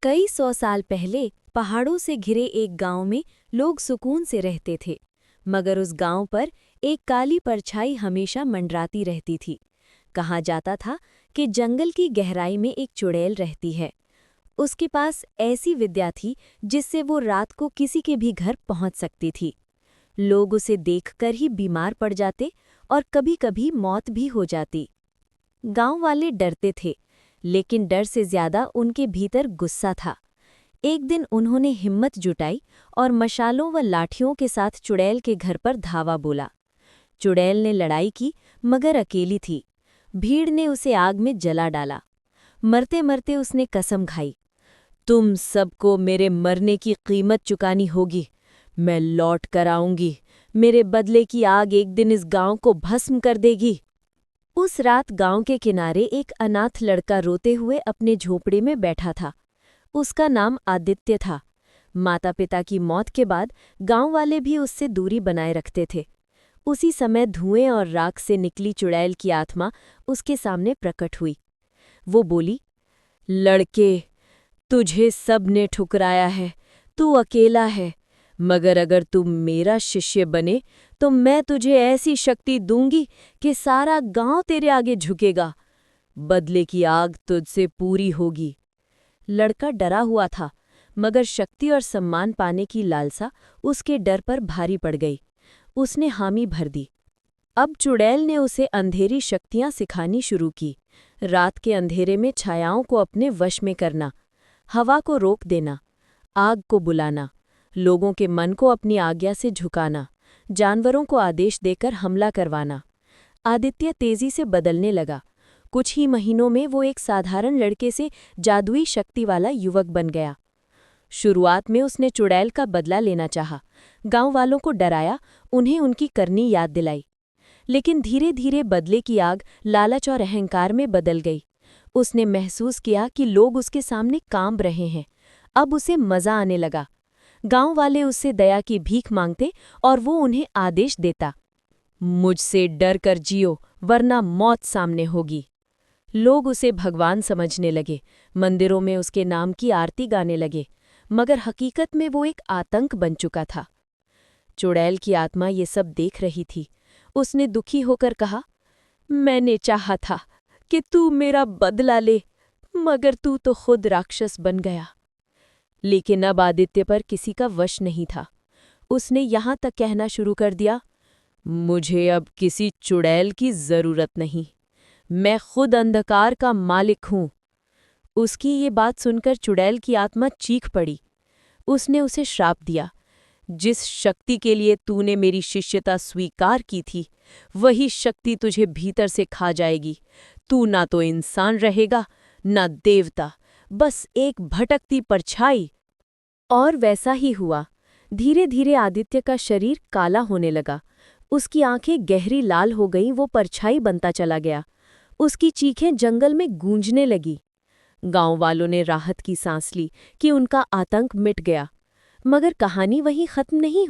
कई सौ साल पहले पहाड़ों से घिरे एक गांव में लोग सुकून से रहते थे। मगर उस गांव पर एक काली परछाई हमेशा मंडराती रहती थी। कहा जाता था कि जंगल की गहराई में एक चुड़ैल रहती है। उसके पास ऐसी विद्या थी जिससे वो रात को किसी के भी घर पहुंच सकती थी। लोग उसे देखकर ही बीमार पड़ जाते और कभी-कभी मौत भी हो जाती। गांव वाले डरते थे, लेकिन डर से ज्यादा उनके भीतर गुस्सा था। एक दिन उन्होंने हिम्मत जुटाई और मशालों व लाठियों के साथ चुड़ैल के घर पर धावा बोला। चुड़ैल ने लड़ाई की, मगर अकेली थी। भीड़ ने उसे आग में जला डाला। मरते मरते उसने कसम खाई, तुम सबको मेरे मरने की कीमत चुकानी होगी। मैं लौट कर आऊंगी। मेरे बदले की आग एक दिन इस गांव को भस्म कर देगी। उस रात गांव के किनारे एक अनाथ लड़का रोते हुए अपने झोपड़े में बैठा था। उसका नाम आदित्य था। माता पिता की मौत के बाद गांव वाले भी उससे दूरी बनाए रखते थे। उसी समय धुएं और राख से निकली चुड़ैल की आत्मा उसके सामने प्रकट हुई। वो बोली, लड़के, तुझे सब ने ठुकराया है। तू अकेला है, मगर अगर तू मेरा शिष्य बने तो मैं तुझे ऐसी शक्ति दूंगी कि सारा गांव तेरे आगे झुकेगा। बदले की आग तुझसे पूरी होगी। लड़का डरा हुआ था, मगर शक्ति और सम्मान पाने की लालसा उसके डर पर भारी पड़ गई। उसने हामी भर दी। अब चुड़ैल ने उसे अंधेरी शक्तियां सिखानी शुरू की। रात के अंधेरे में छायाओं को अपने वश में करना, हवा को रोक देना, आग को बुलाना, लोगों के मन को अपनी आज्ञा से झुकाना, जानवरों को आदेश देकर हमला करवाना। आदित्य तेजी से बदलने लगा। कुछ ही महीनों में वो एक साधारण लड़के से जादुई शक्ति वाला युवक बन गया। शुरुआत में उसने चुड़ैल का बदला लेना चाहा, गांव वालों को डराया, उन्हें उनकी करनी याद दिलाई। लेकिन धीरे धीरे बदले की आग लालच और अहंकार में बदल गई। उसने महसूस किया कि लोग उसके सामने कांप रहे हैं। अब उसे मजा आने लगा। गांव वाले उससे दया की भीख मांगते और वो उन्हें आदेश देता, मुझसे डर कर जियो, वरना मौत सामने होगी। लोग उसे भगवान समझने लगे, मंदिरों में उसके नाम की आरती गाने लगे, मगर हकीकत में वो एक आतंक बन चुका था। चुड़ैल की आत्मा ये सब देख रही थी। उसने दुखी होकर कहा, मैंने चाहा था कि तू मेरा बदला ले, मगर तू तो खुद राक्षस बन गया। लेकिन अब आदित्य पर किसी का वश नहीं था। उसने यहाँ तक कहना शुरू कर दिया, मुझे अब किसी चुड़ैल की जरूरत नहीं। मैं खुद अंधकार का मालिक हूँ। उसकी ये बात सुनकर चुड़ैल की आत्मा चीख पड़ी। उसने उसे श्राप दिया, जिस शक्ति के लिए तूने मेरी शिष्यता स्वीकार की थी, वही शक्ति तुझे भीतर से खा जाएगी। तू ना तो इंसान रहेगा, ना देवता, बस एक भटकती परछाई। और वैसा ही हुआ। धीरे धीरे आदित्य का शरीर काला होने लगा। उसकी आंखें गहरी लाल हो गईं, वो परछाई बनता चला गया। उसकी चीखें जंगल में गूंजने लगी। गांव वालों ने राहत की सांस ली कि उनका आतंक मिट गया। मगर कहानी वहीं खत्म नहीं